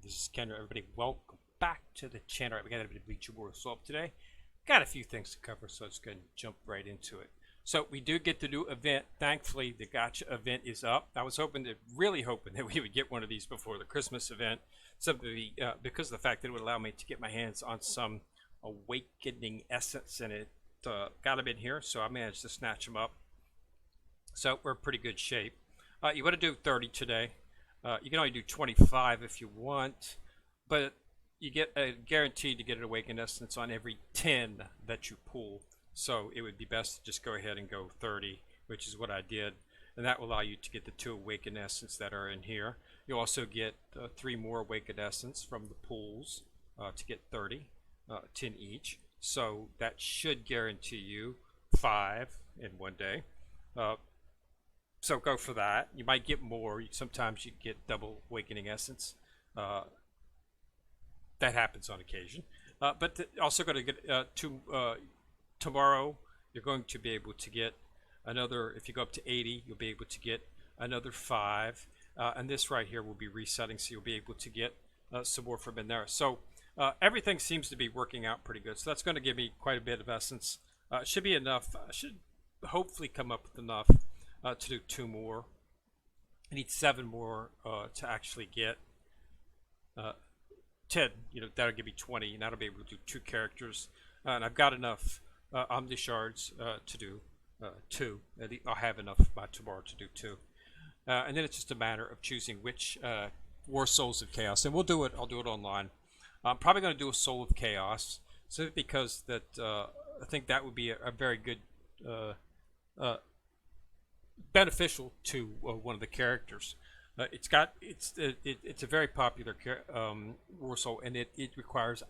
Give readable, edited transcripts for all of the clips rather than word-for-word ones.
This is Ken. Everybody, welcome back to the channel. We got a bit of Bleach Immortal today. Got a few things to cover, so let's go and jump right into it. So we do get the new event. Thankfully, the Gacha event is up. I was really hoping that we would get one of these before the Christmas event, simply because of the fact that it would allow me to get my hands on some awakening essence, and it got them in here, so I managed to snatch them up. So we're in pretty good shape. You want to do 30 today. You can only do 25 if you want, but you get guaranteed to get an awakened essence on every 10 that you pull. So it would be best to just go ahead and go 30, which is what I did, and that will allow you to get the 2 awakened essence that are in here. You also get 3 more awakened essence from the pools to get 30, 10 each. So that should guarantee you 5 in one day. So go for that. You might get more. Sometimes you get double awakening essence. That happens on occasion. But also going to get tomorrow. You're going to be able to get another. If you go up to 80, you'll be able to get another 5. And this right here will be resetting, so you'll be able to get some more from in there. So everything seems to be working out pretty good. So that's going to give me quite a bit of essence. Should be enough. I should hopefully come up with enough to do 2 more. I need 7 more to actually get 10. That'll give me 20, and that'll be able to do 2 characters. And I've got enough Omni shards to do 2. I'll have enough by tomorrow to do 2. And then it's just a matter of choosing which War Souls of Chaos, and we'll do it. I'll do it online. I'm probably going to do a Soul of Chaos, simply because that I think that would be a very good beneficial to one of the characters. It's a very popular War Soul, and it requires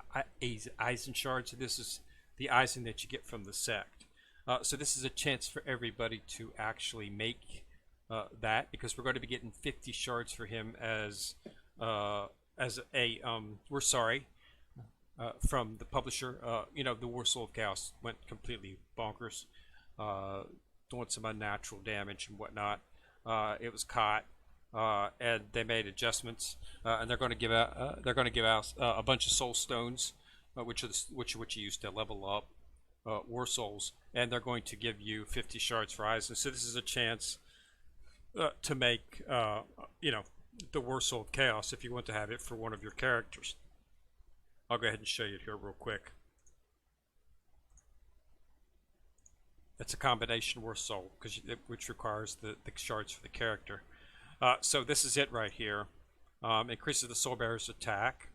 Eisen shards. So this is the Eisen that you get from the sect. So this is a chance for everybody to actually make that, because we're going to be getting 50 shards for him as we're sorry. From the publisher. The War Soul of Chaos went completely bonkers, doing some unnatural damage and whatnot. It was caught, and they made adjustments, and they're going to give out a bunch of soul stones, which you use to level up War Souls, and they're going to give you 50 shards for Eisen. So this is a chance to make the War Soul of Chaos if you want to have it for one of your characters. I'll go ahead and show you it here real quick. It's a combination War Soul, which requires the shards for the character. So this is it right here. Increases the Soul Bearer's attack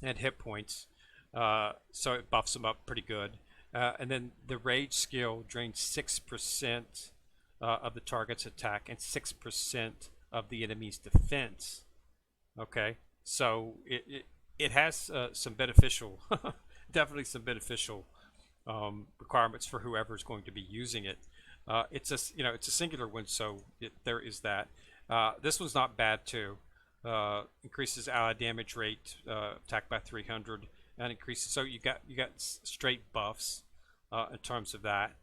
and hit points, so it buffs them up pretty good. And then the Rage skill drains 6% of the target's attack and 6% of the enemy's defense. Okay, so it has some beneficial, definitely some beneficial requirements for whoever's going to be using it. It's a singular one, so there is that. This one's not bad too. Increases ally damage rate, attack by 300, and increases. So you got straight buffs in terms of that.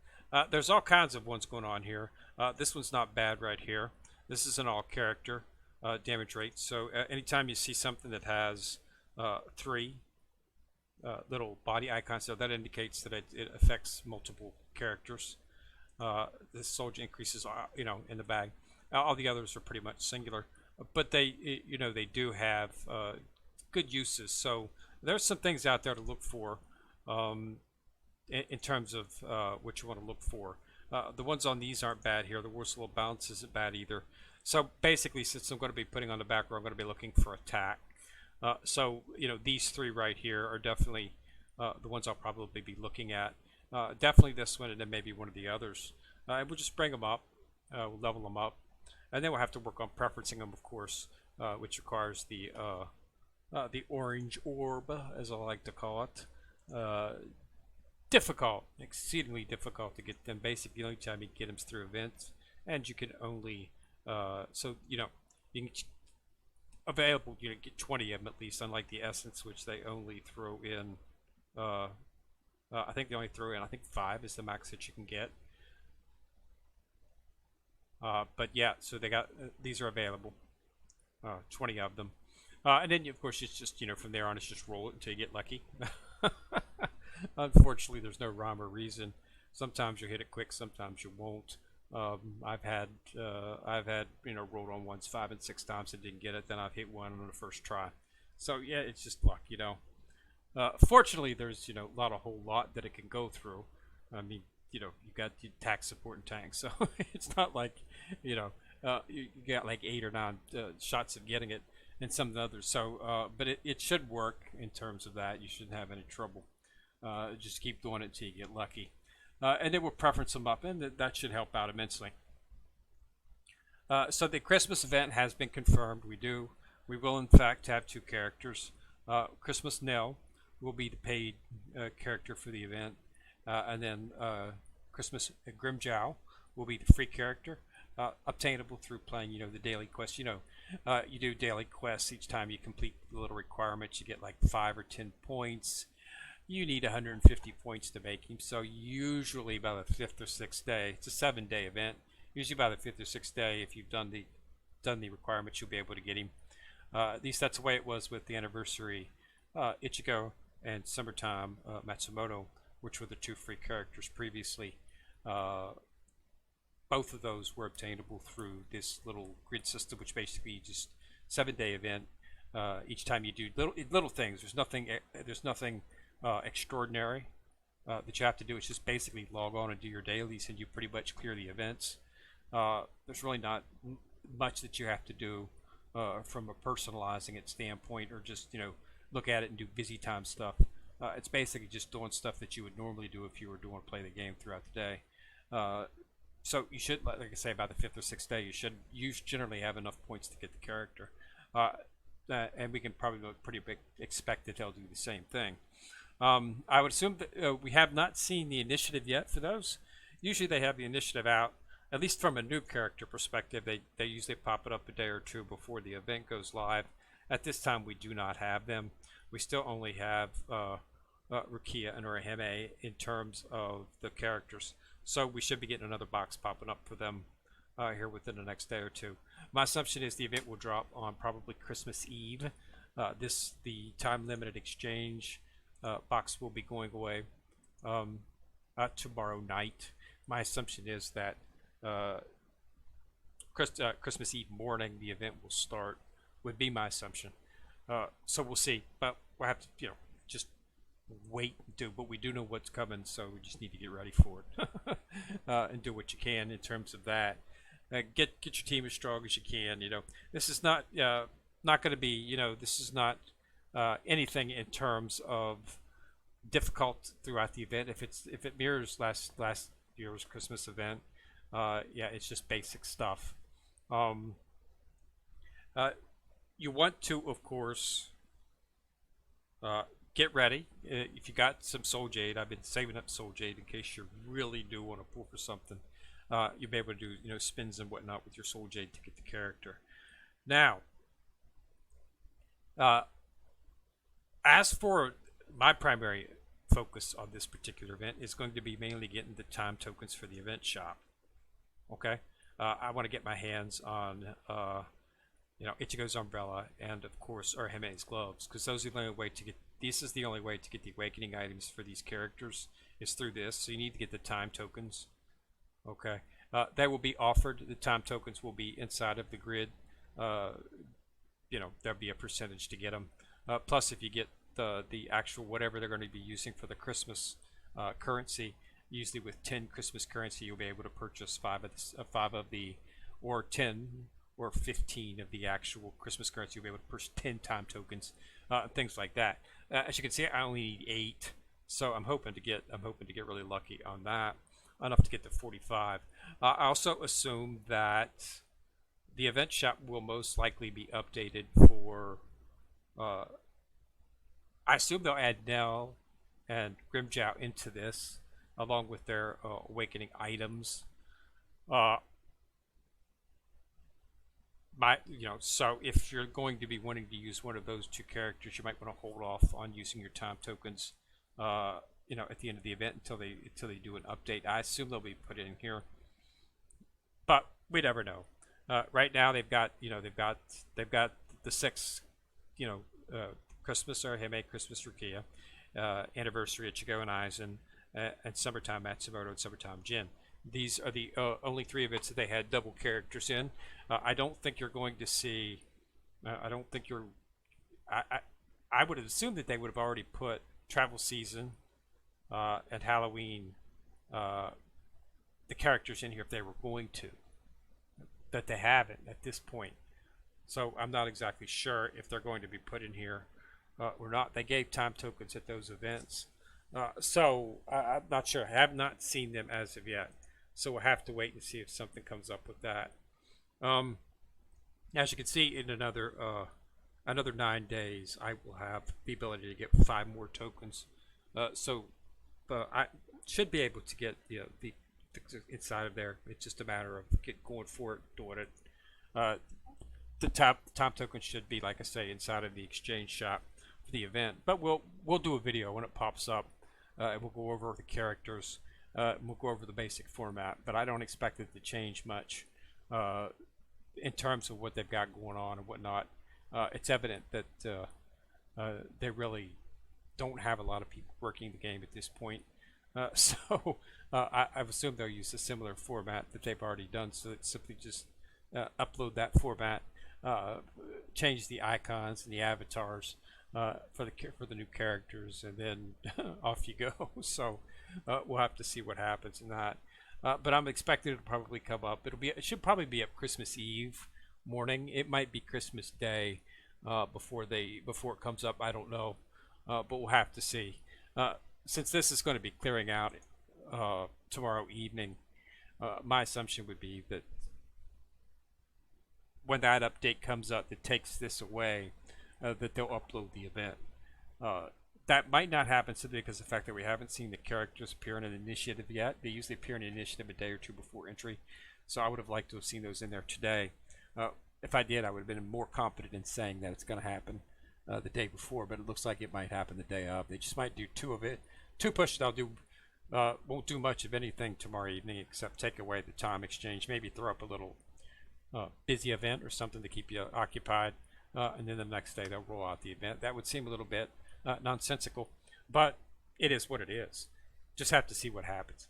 There's all kinds of ones going on here. This one's not bad right here. This is an all character damage rate. So anytime you see something that has 3 little body icons, so that indicates that it affects multiple characters. This soldier increases, in the bag. All the others are pretty much singular, but they do have good uses. So there's some things out there to look for in terms of what you want to look for. The ones on these aren't bad here. The War Soul of Bounce isn't bad either. So basically, since I'm going to be putting on the back row, I'm going to be looking for attack. So these 3 right here are definitely the ones I'll probably be looking at. Definitely this one, and then maybe one of the others. And we'll just bring them up, we'll level them up, and then we'll have to work on preferencing them, of course, which requires the orange orb, as I like to call it. Difficult, exceedingly difficult to get them. Basically, the only time you get them is through events, and you can only you can available, get 20 of them at least, unlike the essence, which they only throw in I think they only throw in 5 is the max that you can get. But yeah, so they got these are available, 20 of them. And then, of course, it's just, from there on, it's just roll it until you get lucky. Unfortunately, there's no rhyme or reason. Sometimes you'll hit it quick, sometimes you won't. I've had rolled on ones 5 and 6 times and didn't get it. Then I've hit one on the first try. So yeah, it's just luck. Fortunately, there's a whole lot that it can go through. I mean, you got the attack, support, and tank, so it's not like you got like 8 or 9 shots of getting it, and some of the others. So, but it should work in terms of that. You shouldn't have any trouble. Just keep doing it until you get lucky, and then we'll preference them up, and that should help out immensely. So the Christmas event has been confirmed. We will in fact have 2 characters. Christmas Nell will be the paid character for the event, and then Christmas Grimmjow will be the free character, obtainable through playing, the daily quests. You do daily quests each time you complete the little requirements. You get like 5 or 10 points. You need 150 points to make him. So usually by the 5th or 6th day, it's a 7-day event. Usually by the 5th or 6th day, if you've done the requirements, you'll be able to get him. At least that's the way it was with the anniversary Ichigo and Summertime Matsumoto, which were the 2 free characters previously. Both of those were obtainable through this little grid system, which basically just 7-day event. Each time you do little things, there's nothing extraordinary that you have to do. It's just basically log on and do your dailies, and you pretty much clear the events. There's really not much that you have to do from a personalizing it standpoint, or just look at it and do busy time stuff. It's basically just doing stuff that you would normally do if you were doing play the game throughout the day. So you should, like I say, by the 5th or 6th day, you generally have enough points to get the character, and we can probably pretty big expect that they'll do the same thing. I would assume that we have not seen the initiative yet for those. Usually they have the initiative out, at least from a new character perspective. They usually pop it up a day or 2 before the event goes live. At this time, we do not have them. We still only have Rukia and Urahime in terms of the characters. So we should be getting another box popping up for them here within the next day or 2. My assumption is the event will drop on probably Christmas Eve. The time-limited exchange box will be going away tomorrow night. My assumption is that Christmas Eve morning the event will start, would be my assumption. So we'll see, but we'll have to just wait and do. But we do know what's coming, so we just need to get ready for it and do what you can in terms of that. Get your team as strong as you can. This is not going to be this is not anything in terms of difficult throughout the event. If it mirrors last year's Christmas event, yeah, it's just basic stuff. You want to, of course, get ready. If you got some Soul Jade, I've been saving up Soul Jade in case you really do want to pull for something. You'll be able to do spins and whatnot with your Soul Jade to get the character. Now, as for my primary focus on this particular event is going to be mainly getting the time tokens for the event shop. Okay, I want to get my hands on Ichigo's umbrella and of course Urahime's gloves, because those are the only way to get. This is the only way to get the awakening items for these characters is through this. So you need to get the time tokens. Okay, they will be offered. The time tokens will be inside of the grid. There'll be a percentage to get them. Plus, if you get the actual whatever they're going to be using for the Christmas currency, usually with 10 Christmas currency, you'll be able to purchase 5 of the, or 10 or 15 of the actual Christmas currency. You'll be able to purchase 10 time tokens, things like that. As you can see, I only need 8, so I'm hoping to get really lucky on that, enough to get to 45. I also assume that the event shop will most likely be updated for. I assume they'll add Nell and Grimmjow into this, along with their awakening items. So if you're going to be wanting to use one of those 2 characters, you might want to hold off on using your time tokens, at the end of the event until they do an update. I assume they'll be put in here, but we never know. Right now they've got the 6 Christmas or Hime, Christmas Rukia, Anniversary at Chigo and Aizen, and Summertime Matsumoto and Summertime Jin. These are the only 3 events that they had double characters in. I don't think you're going to see. I don't think you're. I would have assumed that they would have already put Travel Season and Halloween, the characters in here if they were going to. That they haven't at this point. So I'm not exactly sure if they're going to be put in here or not. They gave time tokens at those events. So I'm not sure. I have not seen them as of yet. So we'll have to wait and see if something comes up with that. As you can see, in another 9 days, I will have the ability to get 5 more tokens. So I should be able to get the inside of there. It's just a matter of going for it, doing it. The top token should be, like I say, inside of the exchange shop for the event. But we'll do a video when it pops up, and we'll go over the characters. We'll go over the basic format. But I don't expect it to change much in terms of what they've got going on and whatnot. It's evident that they really don't have a lot of people working the game at this point. So I've assumed they'll use a similar format that they've already done. So it's simply just upload that format, change the icons and the avatars for the new characters, and then off you go. So we'll have to see what happens in that. But I'm expecting it to probably come up. It should probably be up Christmas Eve morning. It might be Christmas Day before it comes up. I don't know, but we'll have to see. Since this is going to be clearing out tomorrow evening, my assumption would be that when that update comes up that takes this away, that they'll upload the event. That might not happen simply because of the fact that we haven't seen the characters appear in an initiative yet. They usually appear in an initiative a day or 2 before entry, so I would have liked to have seen those in there today. If I did, I would have been more confident in saying that it's going to happen the day before, but it looks like it might happen the day of. They just might do 2 of it. 2 pushes. Won't do much of anything tomorrow evening except take away the time exchange. Maybe throw up a little busy event or something to keep you occupied, and then the next day they'll roll out the event. That would seem a little bit nonsensical, but it is what it is. Just have to see what happens.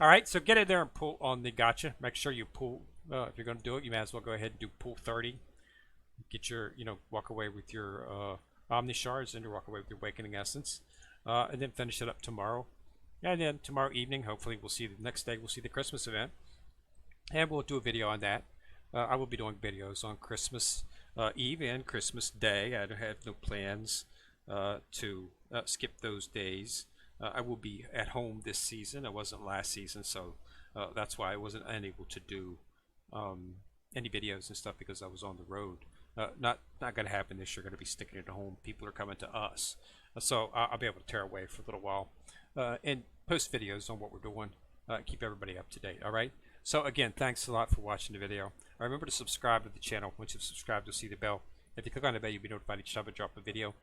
All right, so get in there and pull on the gacha. Make sure you pull. If you're going to do it, you might as well go ahead and do pull 30. Get your, walk away with your Omni Shards, and you walk away with your Awakening Essence, and then finish it up tomorrow. And then tomorrow evening, hopefully, we'll see the next day. We'll see the Christmas event, and we'll do a video on that. I will be doing videos on Christmas Eve and Christmas Day. I have no plans to skip those days. I will be at home this season. I wasn't last season, so that's why I wasn't unable to do any videos and stuff, because I was on the road. Not going to happen this year. Going to be sticking at home. People are coming to us, so I'll be able to tear away for a little while and post videos on what we're doing. Keep everybody up to date. All right. So again, thanks a lot for watching the video. Remember to subscribe to the channel. Once you've subscribed, you'll see the bell. If you click on the bell, you'll be notified each time I drop a video.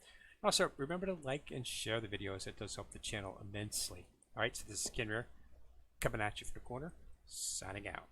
Also, remember to like and share the video, as it does help the channel immensely. All right. So this is Kenrir coming at you from the corner, signing out.